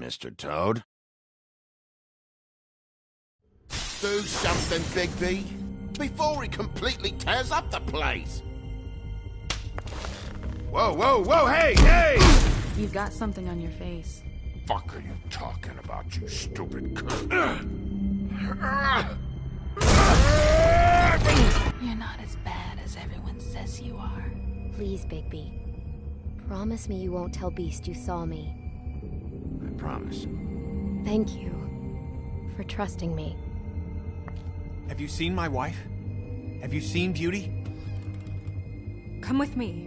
Mr. Toad? Do something, Bigby, before he completely tears up the place! Whoa, whoa, whoa, hey, hey! You've got something on your face. Fuck are you talking about, you stupid cunt? You're not as bad as everyone says you are. Please, Bigby. Promise me you won't tell Beast you saw me. I promise. Thank you for trusting me. Have you seen my wife? Have you seen Beauty? Come with me.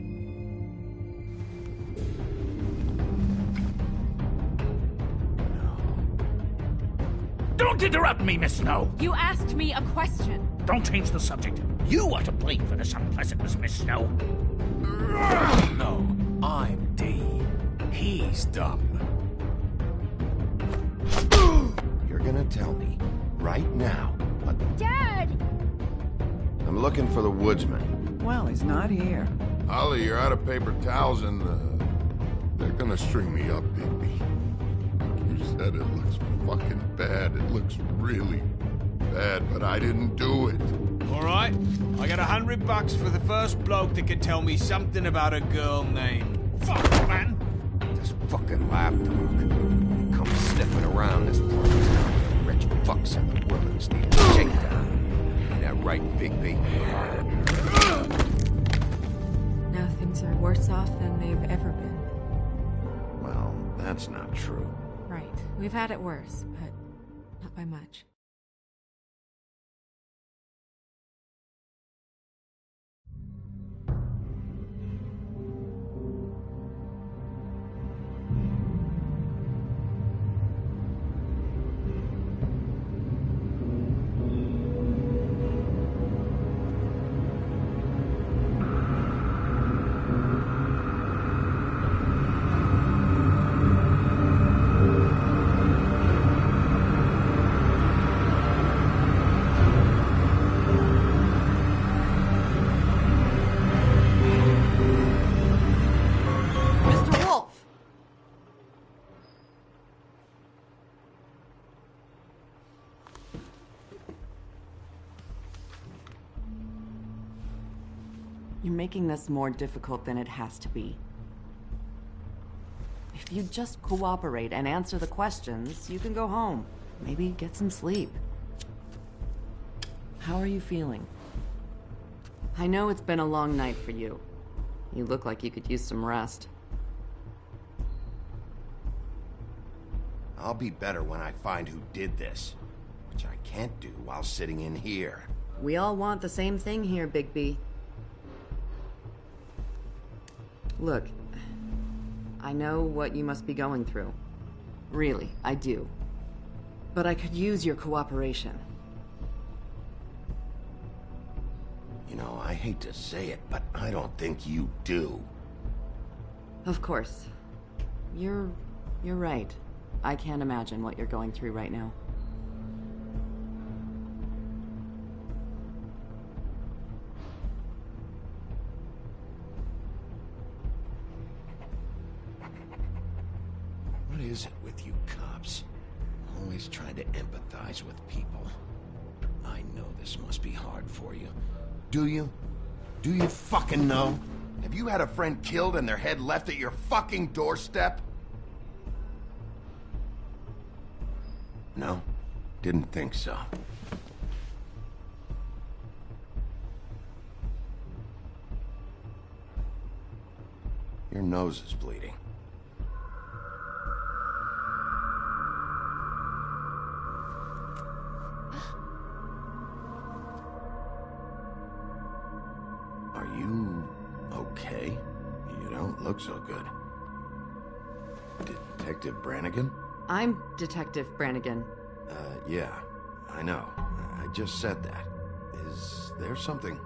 Don't interrupt me, Miss Snow! You asked me a question. Don't change the subject. You are to blame for this unpleasantness, Miss Snow. No, I'm D. He's dumb. You're gonna tell me, right now, what... Dad! I'm looking for the woodsman. Well, he's not here. Ollie, you're out of paper towels and, they're gonna string me up, Bigby. Like you said, it looks fucking bad. It looks really bad, but I didn't do it. Alright, I got $100 for the first bloke that could tell me something about a girl named... Fuck, man! This fucking lapdog. He comes sniffing around this place. Rich fucks and the women's need a shakedown. Ain't that right, Bigby? Now things are worse off than they've ever been. Well, that's not true. Right. We've had it worse, but not by much. You're making this more difficult than it has to be. If you just cooperate and answer the questions, you can go home. Maybe get some sleep. How are you feeling? I know it's been a long night for you. You look like you could use some rest. I'll be better when I find who did this, which I can't do while sitting in here. We all want the same thing here, Bigby. Look, I know what you must be going through. Really, I do. But I could use your cooperation. You know, I hate to say it, but I don't think you do. Of course. You're right. I can't imagine what you're going through right now. What is it with you cops? Always trying to empathize with people. I know this must be hard for you. Do you? Do you fucking know? Have you had a friend killed and their head left at your fucking doorstep? No? Didn't think so. Your nose is bleeding. Are you okay? You don't look so good. Detective Brannigan? I'm Detective Brannigan. Yeah, I know. I just said that. there something?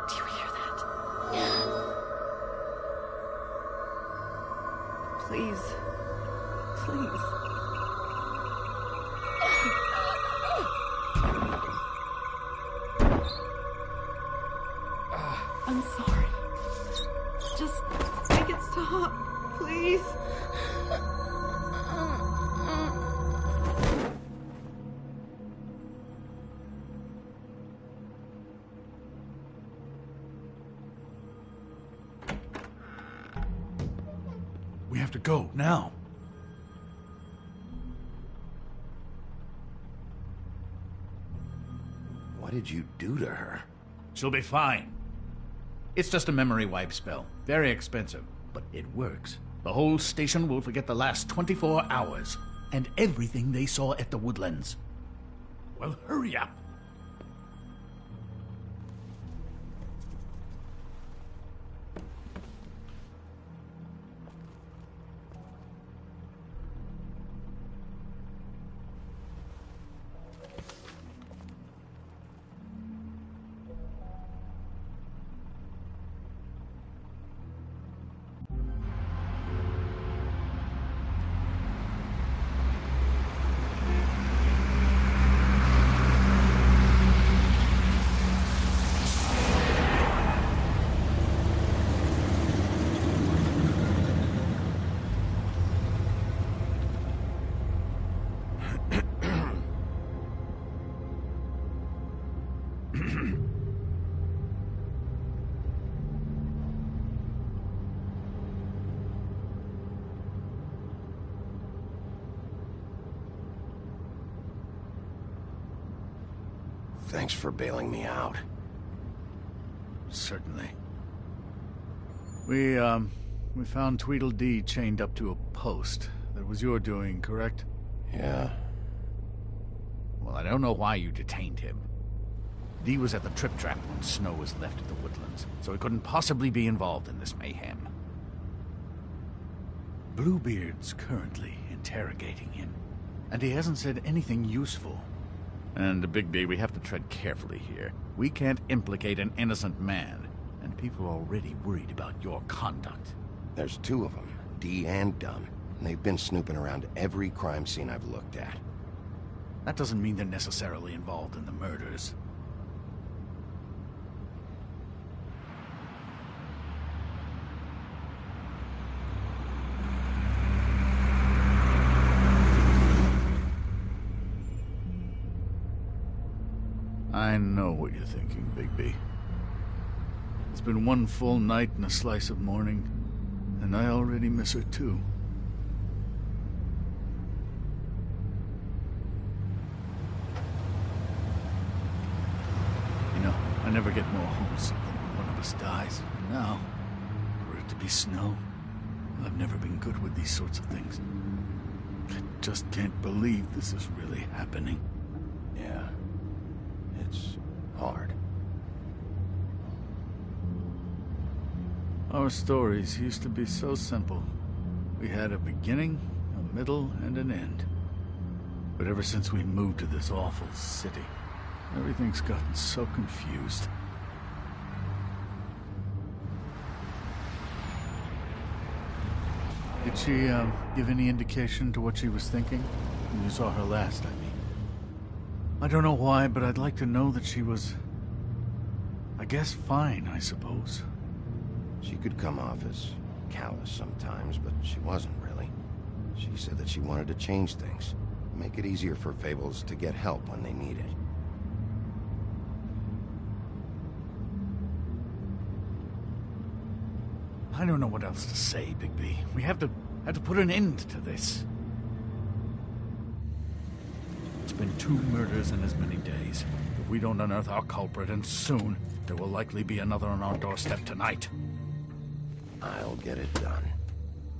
Do you hear that? Please. Please. I'm sorry. Just make it stop, please. We have to go, now. What did you do to her? She'll be fine. It's just a memory wipe spell. Very expensive, but it works. The whole station will forget the last 24 hours, and everything they saw at the Woodlands. Well, hurry up. Thanks for bailing me out. Certainly. We found Tweedledee chained up to a post. That was your doing, correct? Yeah. Well, I don't know why you detained him. Dee was at the Trip Trap when Snow was left at the Woodlands, so he couldn't possibly be involved in this mayhem. Bluebeard's currently interrogating him, and he hasn't said anything useful. And, Bigby, we have to tread carefully here. We can't implicate an innocent man, and people are already worried about your conduct. There's two of them, Dee and Dunn, and they've been snooping around every crime scene I've looked at. That doesn't mean they're necessarily involved in the murders. I know what you're thinking, Bigby. It's been one full night and a slice of morning, and I already miss her too. You know, I never get more homesick than when one of us dies. And now, for it to be Snow, I've never been good with these sorts of things. I just can't believe this is really happening. Yeah. It's hard. Our stories used to be so simple. We had a beginning, a middle, and an end. But ever since we moved to this awful city, everything's gotten so confused. Did she, give any indication to what she was thinking? When you saw her last, I mean. I don't know why, but I'd like to know that she was... I guess fine, I suppose. She could come off as callous sometimes, but she wasn't really. She said that she wanted to change things, make it easier for Fables to get help when they need it. I don't know what else to say, Bigby. We have to put an end to this. It's been 2 murders in as many days. If we don't unearth our culprit, and soon, there will likely be another on our doorstep tonight. I'll get it done.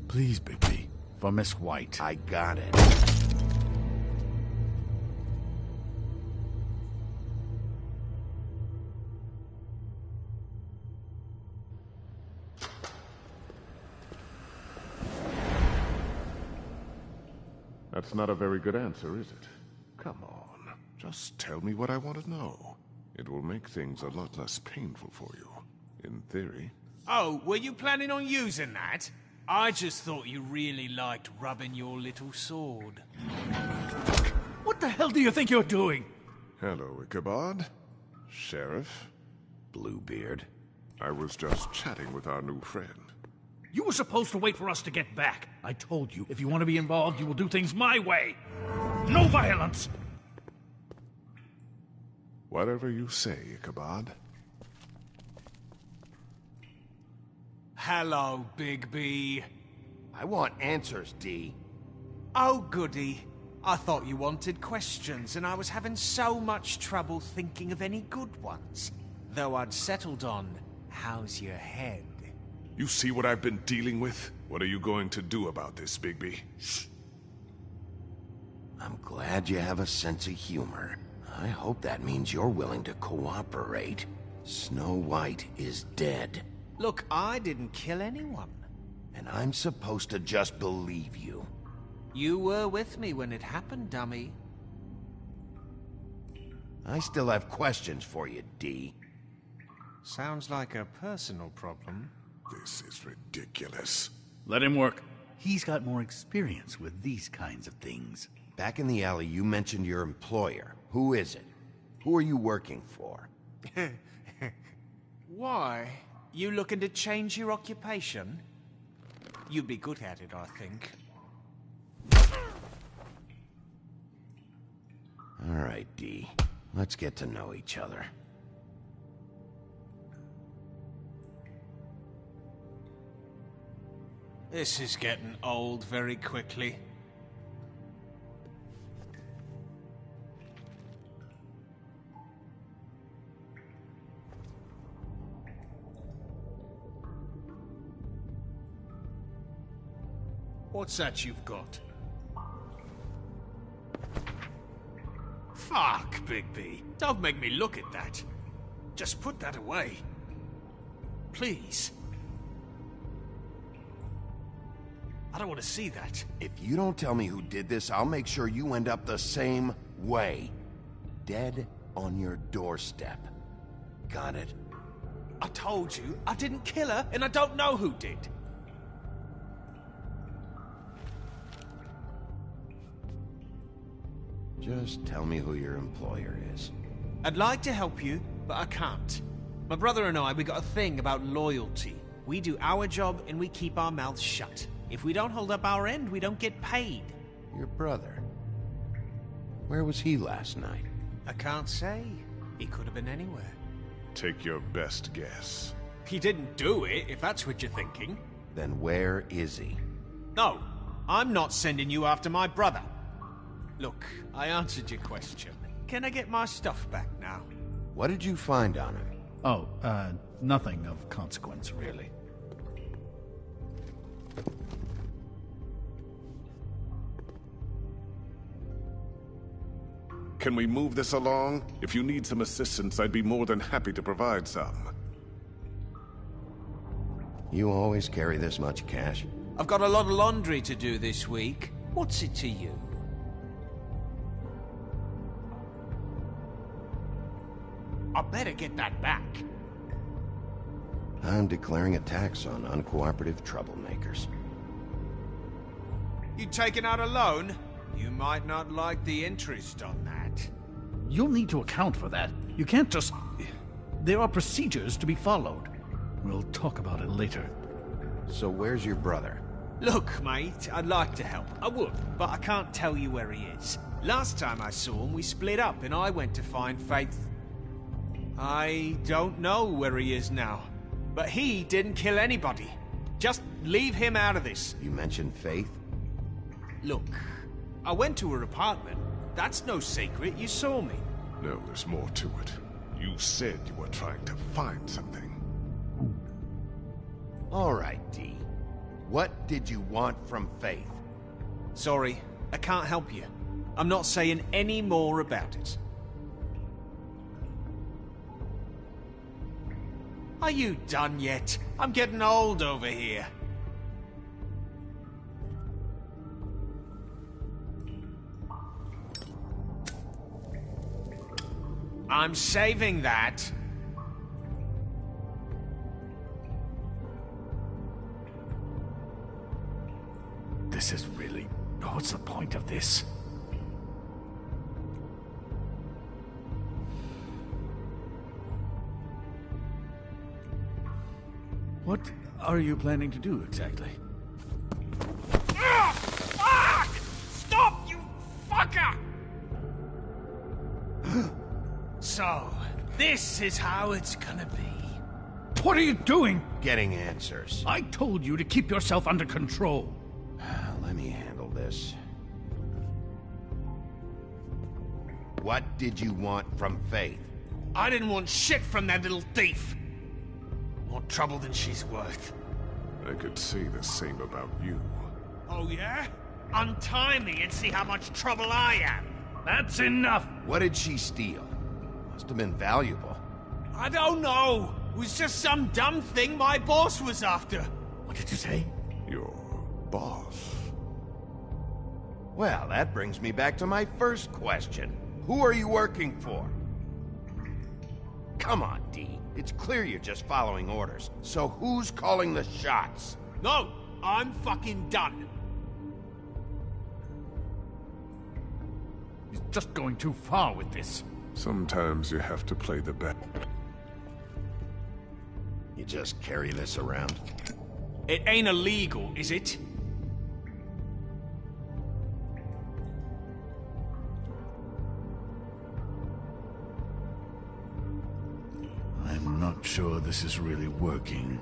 Please, Bigby. For Miss White. I got it. That's not a very good answer, is it? Come on. Just tell me what I want to know. It will make things a lot less painful for you, in theory. Oh, were you planning on using that? I just thought you really liked rubbing your little sword. What the hell do you think you're doing? Hello, Ichabod. Sheriff. Bluebeard. I was just chatting with our new friend. You were supposed to wait for us to get back. I told you, if you want to be involved, you will do things my way. No violence! Whatever you say, Ichabod. Hello, Bigby. I want answers, D. Oh, goody. I thought you wanted questions, and I was having so much trouble thinking of any good ones. Though I'd settled on, how's your head? You see what I've been dealing with? What are you going to do about this, Bigby? Shh. I'm glad you have a sense of humor. I hope that means you're willing to cooperate. Snow White is dead. Look, I didn't kill anyone. And I'm supposed to just believe you. You were with me when it happened, dummy. I still have questions for you, D. Sounds like a personal problem. This is ridiculous. Let him work. He's got more experience with these kinds of things. Back in the alley, you mentioned your employer. Who is it? Who are you working for? Why? You looking to change your occupation? You'd be good at it, I think. All right, D. Let's get to know each other. This is getting old very quickly. What's that you've got? Fuck, Bigby. Don't make me look at that. Just put that away. Please. I don't want to see that. If you don't tell me who did this, I'll make sure you end up the same way. Dead on your doorstep. Got it? I told you, I didn't kill her, and I don't know who did. Just tell me who your employer is. I'd like to help you, but I can't. My brother and I, we got a thing about loyalty. We do our job and we keep our mouths shut. If we don't hold up our end, we don't get paid. Your brother? Where was he last night? I can't say. He could have been anywhere. Take your best guess. He didn't do it, if that's what you're thinking. Then where is he? No, I'm not sending you after my brother. Look, I answered your question. Can I get my stuff back now? What did you find on him? Oh, nothing of consequence, really. Can we move this along? If you need some assistance, I'd be more than happy to provide some. You always carry this much cash? I've got a lot of laundry to do this week. What's it to you? I better get that back. I'm declaring a tax on uncooperative troublemakers. You taking out a loan? You might not like the interest on that. You'll need to account for that. You can't just... There are procedures to be followed. We'll talk about it later. So where's your brother? Look, mate, I'd like to help. I would, but I can't tell you where he is. Last time I saw him, we split up and I went to find Faith. I don't know where he is now, but he didn't kill anybody. Just leave him out of this. You mentioned Faith? Look, I went to her apartment. That's no secret, you saw me. No, there's more to it. You said you were trying to find something. All right, D. What did you want from Faith? Sorry, I can't help you. I'm not saying any more about it. Are you done yet? I'm getting old over here. I'm saving that. This is really... What's the point of this? What are you planning to do exactly? Ah! Fuck! Stop, you fucker! So, this is how it's gonna be. What are you doing? Getting answers. I told you to keep yourself under control. Let me handle this. What did you want from Faith? I didn't want shit from that little thief. More trouble than she's worth. I could say the same about you. Oh yeah? Untie me and see how much trouble I am. That's enough! What did she steal? Must have been valuable. I don't know. It was just some dumb thing my boss was after. What did you say? Your boss. Well, that brings me back to my first question. Who are you working for? Come on, Dee. It's clear you're just following orders. So who's calling the shots? No, I'm fucking done. He's just going too far with this. Sometimes you have to play the bet. You just carry this around? It ain't illegal, is it? I'm not sure this is really working.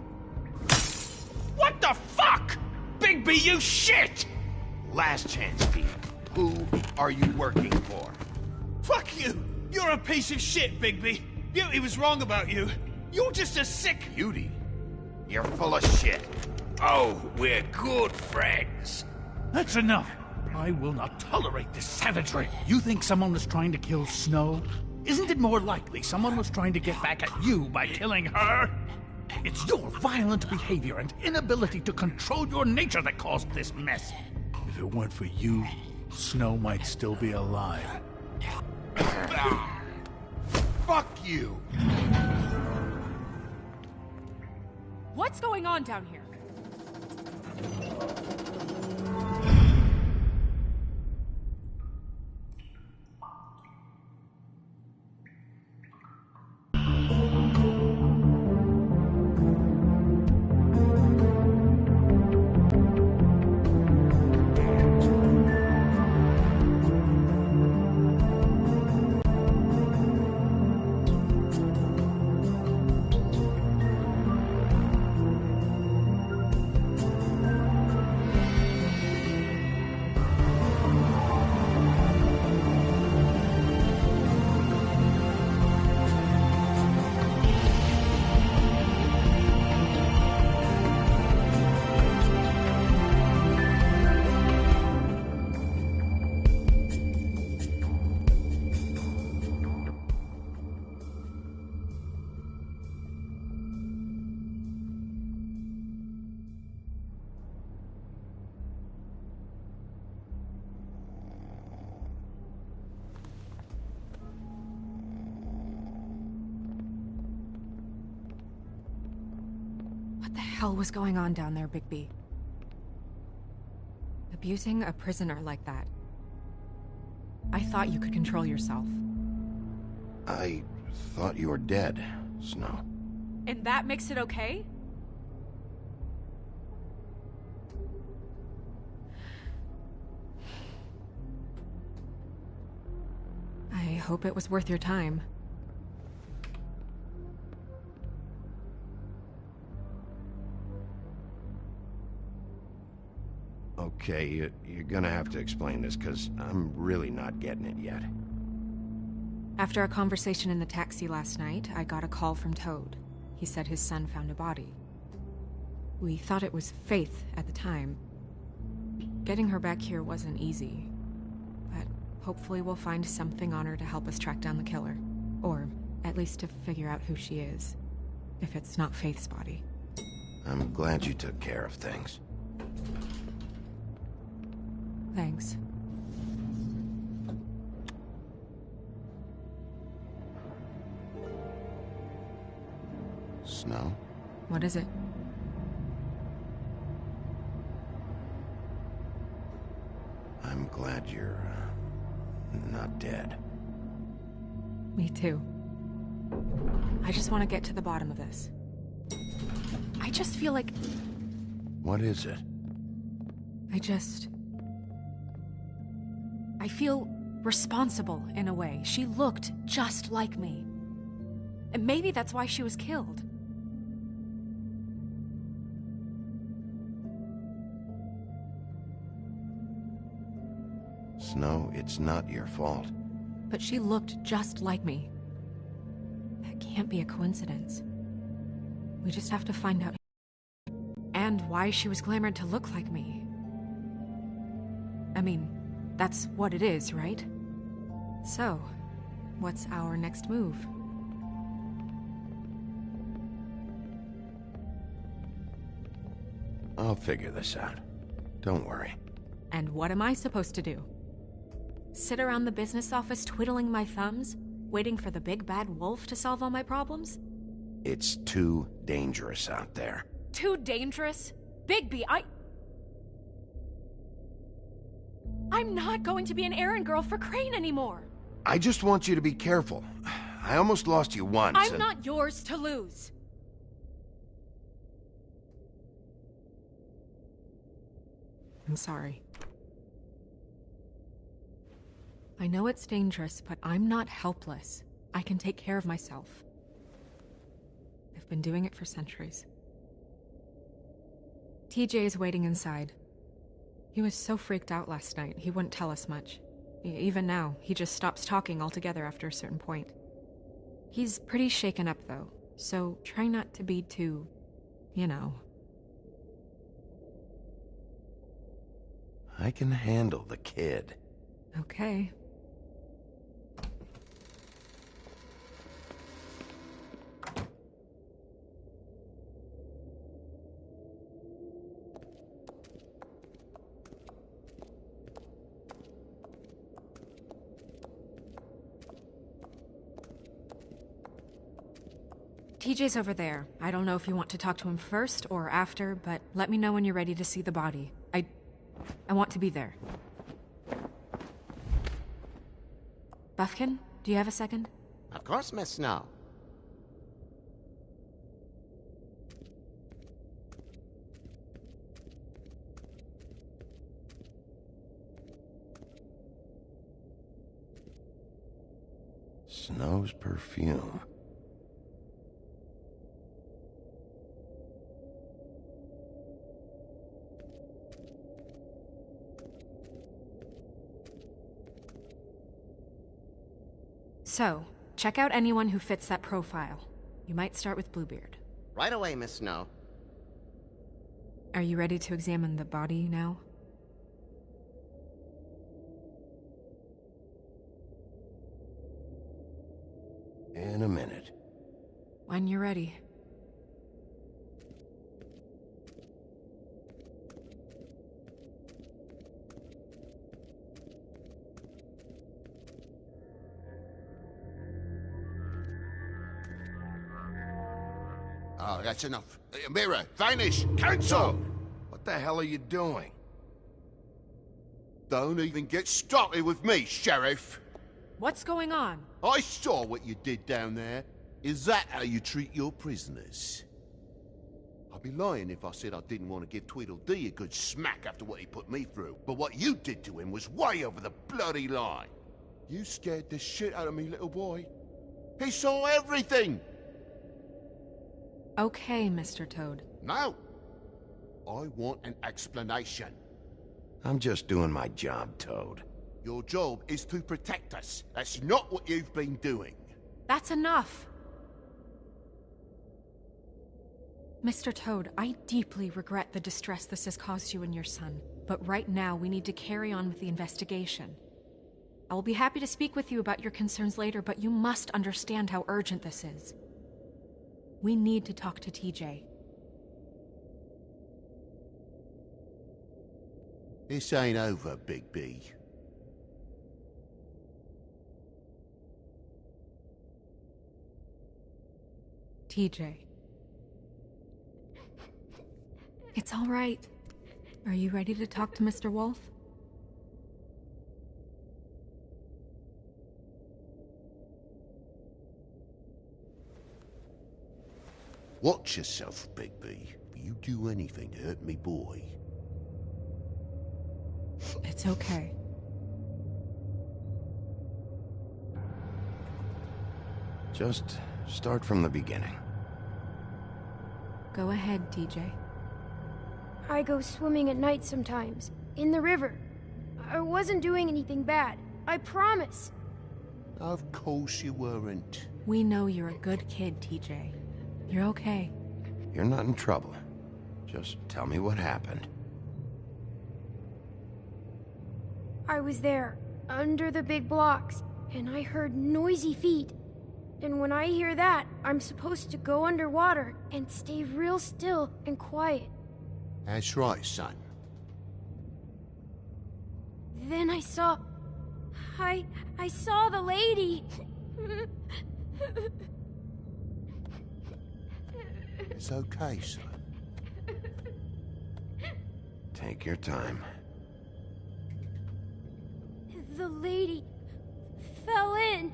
What the fuck? Bigby, you shit! Last chance, Dee. Who are you working for? Fuck you! You're a piece of shit, Bigby. Beauty was wrong about you. You're just a sick... Beauty? You're full of shit. Oh, we're good friends. That's enough. I will not tolerate this savagery. You think someone was trying to kill Snow? Isn't it more likely someone was trying to get back at you by killing her? It's your violent behavior and inability to control your nature that caused this mess. If it weren't for you, Snow might still be alive. Fuck you! What's going on down here? What the hell was going on down there, Bigby? Abusing a prisoner like that. I thought you could control yourself. I thought you were dead, Snow. And that makes it okay? I hope it was worth your time. Okay, you're gonna have to explain this, because I'm really not getting it yet. After a conversation in the taxi last night, I got a call from Toad. He said his son found a body. We thought it was Faith at the time. Getting her back here wasn't easy, but hopefully we'll find something on her to help us track down the killer. Or at least to figure out who she is, if it's not Faith's body. I'm glad you took care of things. Thanks. Snow? What is it? I'm glad you're not dead. Me too. I just want to get to the bottom of this. I just feel like... What is it? I feel responsible in a way. She looked just like me. And maybe that's why she was killed. Snow, it's not your fault. But she looked just like me. That can't be a coincidence. We just have to find out and why she was glamored to look like me. I mean, that's what it is, right? So, what's our next move? I'll figure this out. Don't worry. And what am I supposed to do? Sit around the business office twiddling my thumbs, waiting for the big bad wolf to solve all my problems? It's too dangerous out there. Too dangerous? Bigby, I'm not going to be an errand girl for Crane anymore! I just want you to be careful. I almost lost you once. I'm not yours to lose! I'm sorry. I know it's dangerous, but I'm not helpless. I can take care of myself. I've been doing it for centuries. TJ is waiting inside. He was so freaked out last night, he wouldn't tell us much. Even now, he just stops talking altogether after a certain point. He's pretty shaken up, though, so try not to be too, you know. I can handle the kid. Okay. TJ's over there. I don't know if you want to talk to him first or after, but let me know when you're ready to see the body. I want to be there. Buffkin, do you have a second? Of course, Miss Snow. Snow's perfume. So, check out anyone who fits that profile. You might start with Bluebeard. Right away, Miss Snow. Are you ready to examine the body now? In a minute. When you're ready. Oh, that's enough. Mira, vanish! Cancel! What the hell are you doing? Don't even get started with me, Sheriff! What's going on? I saw what you did down there. Is that how you treat your prisoners? I'd be lying if I said I didn't want to give Tweedledee a good smack after what he put me through. But what you did to him was way over the bloody line. You scared the shit out of me, little boy. He saw everything! Okay, Mr. Toad. No! I want an explanation. I'm just doing my job, Toad. Your job is to protect us. That's not what you've been doing. That's enough! Mr. Toad, I deeply regret the distress this has caused you and your son. But right now, we need to carry on with the investigation. I will be happy to speak with you about your concerns later, but you must understand how urgent this is. We need to talk to TJ. This ain't over, Bigby. TJ, It's all right. Are you ready to talk to Mr. Wolf? Watch yourself, Bigby. You do anything to hurt me boy. It's okay. Just start from the beginning. Go ahead, TJ. I go swimming at night sometimes, in the river. I wasn't doing anything bad, I promise. Of course you weren't. We know you're a good kid, TJ. You're okay. You're not in trouble. Just tell me what happened. I was there, under the big blocks, and I heard noisy feet. And when I hear that, I'm supposed to go underwater and stay real still and quiet. That's right, son. Then I saw... I saw the lady. It's okay, son. Take your time. The lady fell in.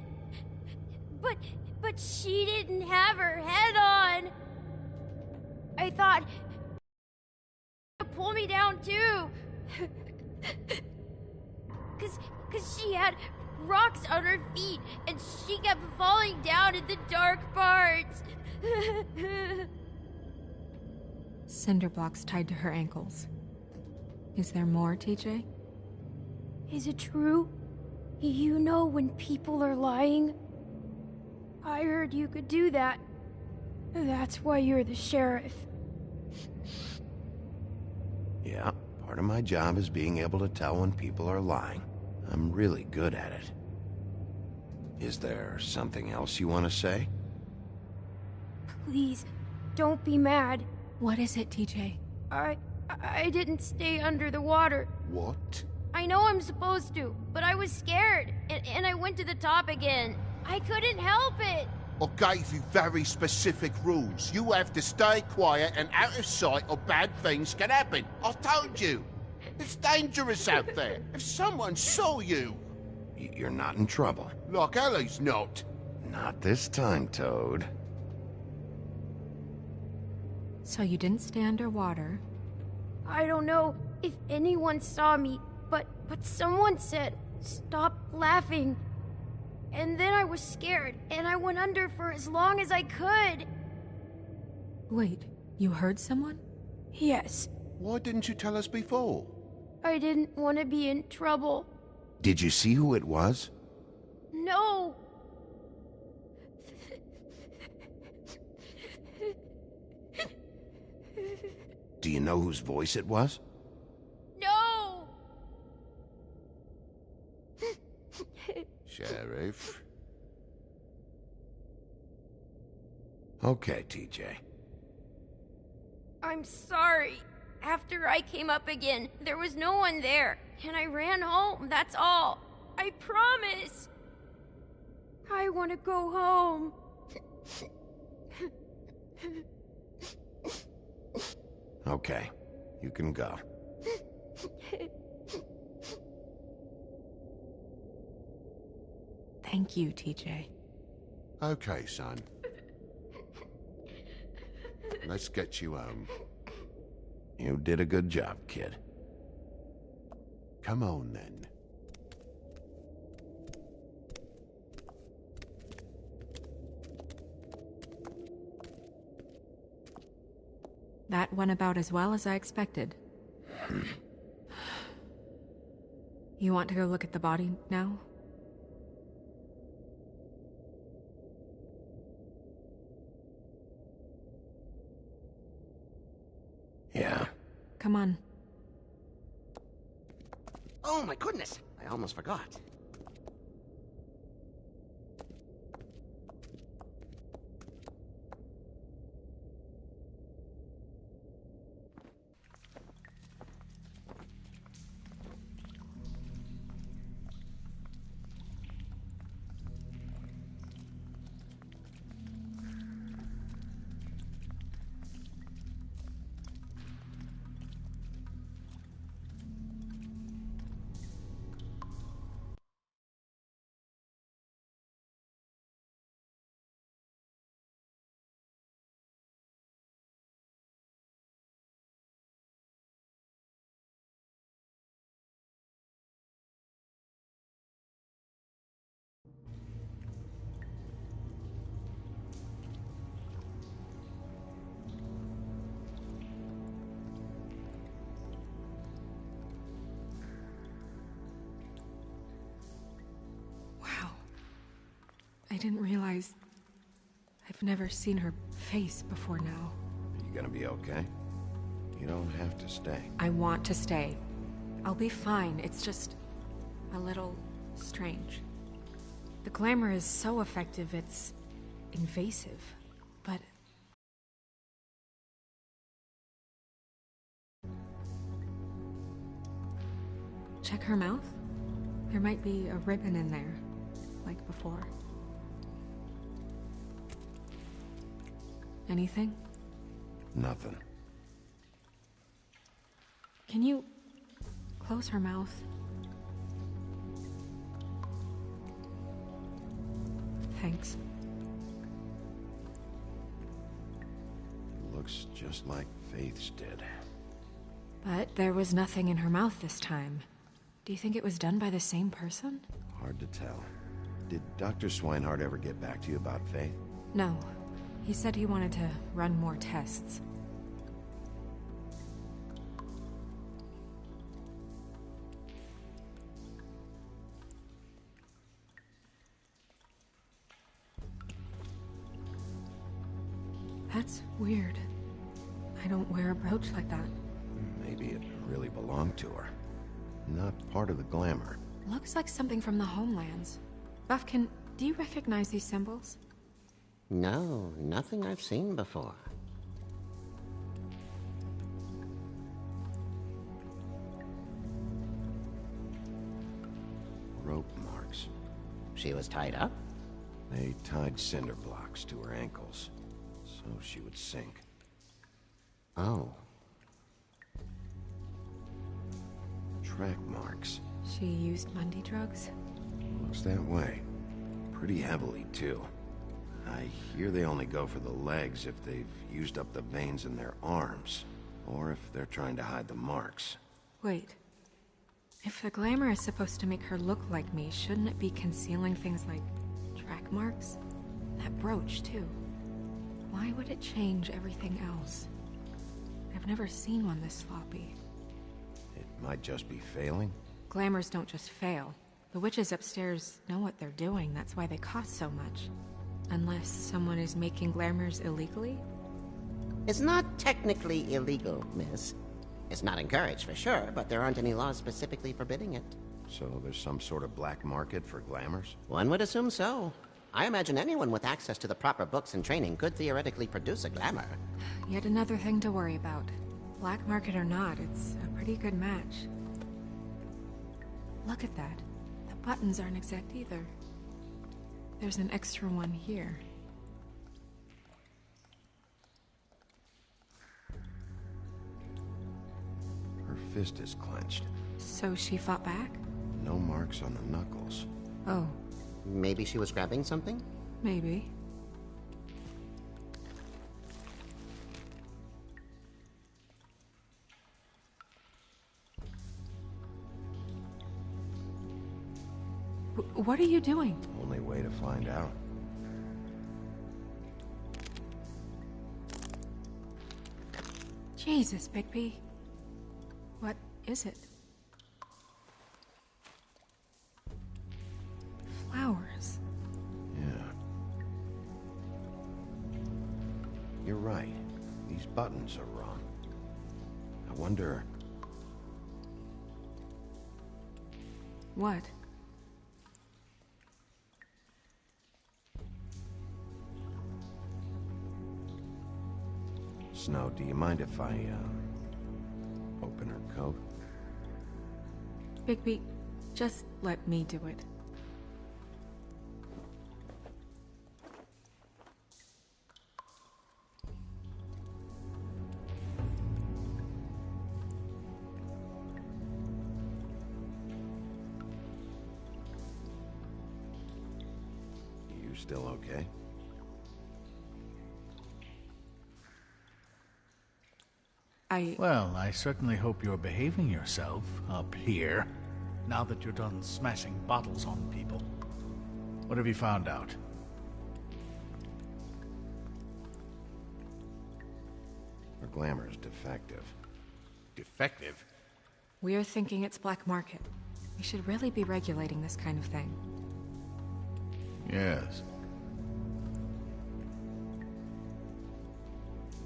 But she didn't have her head on. I thought pull me down too. Cause she had rocks on her feet and she kept falling down in the dark parts. Cinder blocks tied to her ankles. Is there more, TJ? Is it true? You know when people are lying? I heard you could do that. That's why you're the sheriff. Yeah, part of my job is being able to tell when people are lying. I'm really good at it. Is there something else you want to say? Please, don't be mad. What is it, TJ? I didn't stay under the water. What? I know I'm supposed to, but I was scared, and I went to the top again. I couldn't help it. I gave you very specific rules. You have to stay quiet and out of sight or bad things can happen. I told you. It's dangerous out there. If someone saw you... You're not in trouble. Like Ellie's not. Not this time, Toad. So you didn't stay underwater. I don't know if anyone saw me, but someone said, "Stop laughing." And then I was scared, and I went under for as long as I could. Wait, you heard someone? Yes. Why didn't you tell us before? I didn't want to be in trouble. Did you see who it was? No. Do you know whose voice it was? No. Sheriff? Okay, TJ. I'm sorry. After I came up again, there was no one there, and I ran home, that's all. I promise. I want to go home. Okay, you can go. Thank you, TJ. Okay, son. Let's get you home. You did a good job, kid. Come on, then. That went about as well as I expected. You want to go look at the body now? Yeah. Come on. Oh my goodness, I almost forgot. I didn't realize... I've never seen her face before now. Are you gonna be okay? You don't have to stay. I want to stay. I'll be fine. It's just... a little... strange. The glamour is so effective, it's... invasive. But... check her mouth? There might be a ribbon in there, like before. Anything? Nothing. Can you close her mouth? Thanks. Looks just like Faith's did. But there was nothing in her mouth this time. Do you think it was done by the same person? Hard to tell. Did Dr. Swinehart ever get back to you about Faith? No. He said he wanted to run more tests. That's weird. I don't wear a brooch like that. Maybe it really belonged to her. Not part of the glamour. Looks like something from the homelands. Buffkin, do you recognize these symbols? No, nothing I've seen before. Rope marks. She was tied up? They tied cinder blocks to her ankles, so she would sink. Oh. Track marks. She used Mundy drugs? Looks that way. Pretty heavily, too. I hear they only go for the legs if they've used up the veins in their arms, or if they're trying to hide the marks. Wait. If the glamour is supposed to make her look like me, shouldn't it be concealing things like track marks? That brooch, too. Why would it change everything else? I've never seen one this sloppy. It might just be failing. Glamours don't just fail. The witches upstairs know what they're doing, that's why they cost so much. Unless someone is making glamours illegally? It's not technically illegal, miss. It's not encouraged for sure, but there aren't any laws specifically forbidding it. So there's some sort of black market for glamours? One would assume so. I imagine anyone with access to the proper books and training could theoretically produce a glamour. Yet another thing to worry about. Black market or not, it's a pretty good match. Look at that. The buttons aren't exact either. There's an extra one here. Her fist is clenched. So she fought back? No marks on the knuckles. Oh. Maybe she was grabbing something? Maybe. What are you doing? Only way to find out. Jesus, Bigby. What is it? Flowers. Yeah. You're right. These buttons are wrong. I wonder... What? Snow, do you mind if I, open her coat? Bigby, just let me do it. You still okay? Well, I certainly hope you're behaving yourself up here, now that you're done smashing bottles on people. What have you found out? Her glamour's defective. Defective? We're thinking it's black market. We should really be regulating this kind of thing. Yes.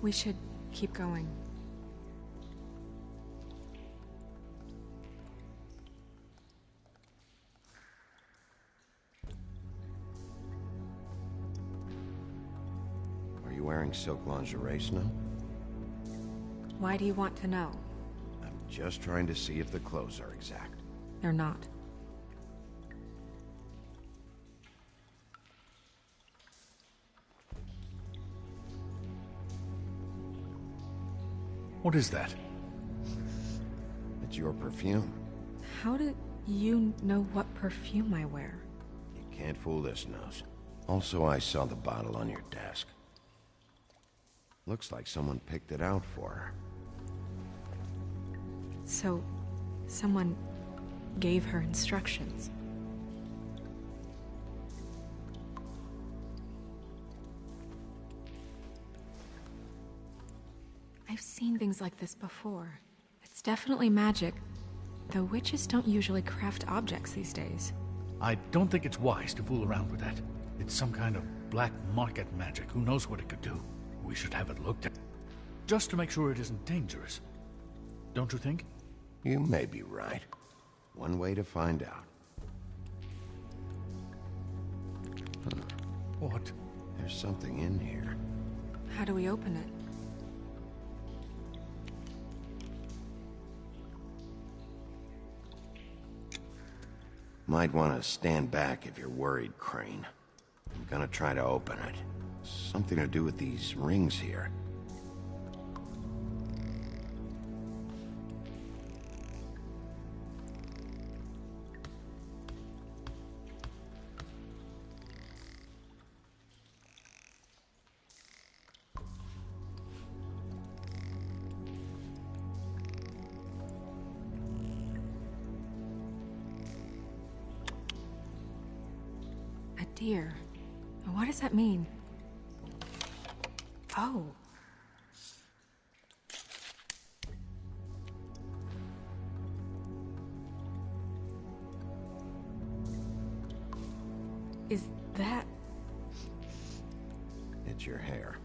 We should keep going. Are you wearing silk lingerie, Snow? Why do you want to know? I'm just trying to see if the clothes are exact. They're not. What is that? It's your perfume. How did you know what perfume I wear? You can't fool this nose. Also, I saw the bottle on your desk. Looks like someone picked it out for her. So, someone gave her instructions. I've seen things like this before. It's definitely magic, though witches don't usually craft objects these days. I don't think it's wise to fool around with that. It's some kind of black market magic. Who knows what it could do? We should have it looked at, just to make sure it isn't dangerous. Don't you think? You may be right. One way to find out. Huh. What? There's something in here. How do we open it? Might want to stand back if you're worried, Crane. I'm gonna try to open it. Something to do with these rings here. A deer. What does that mean? Oh. Is that... It's your hair.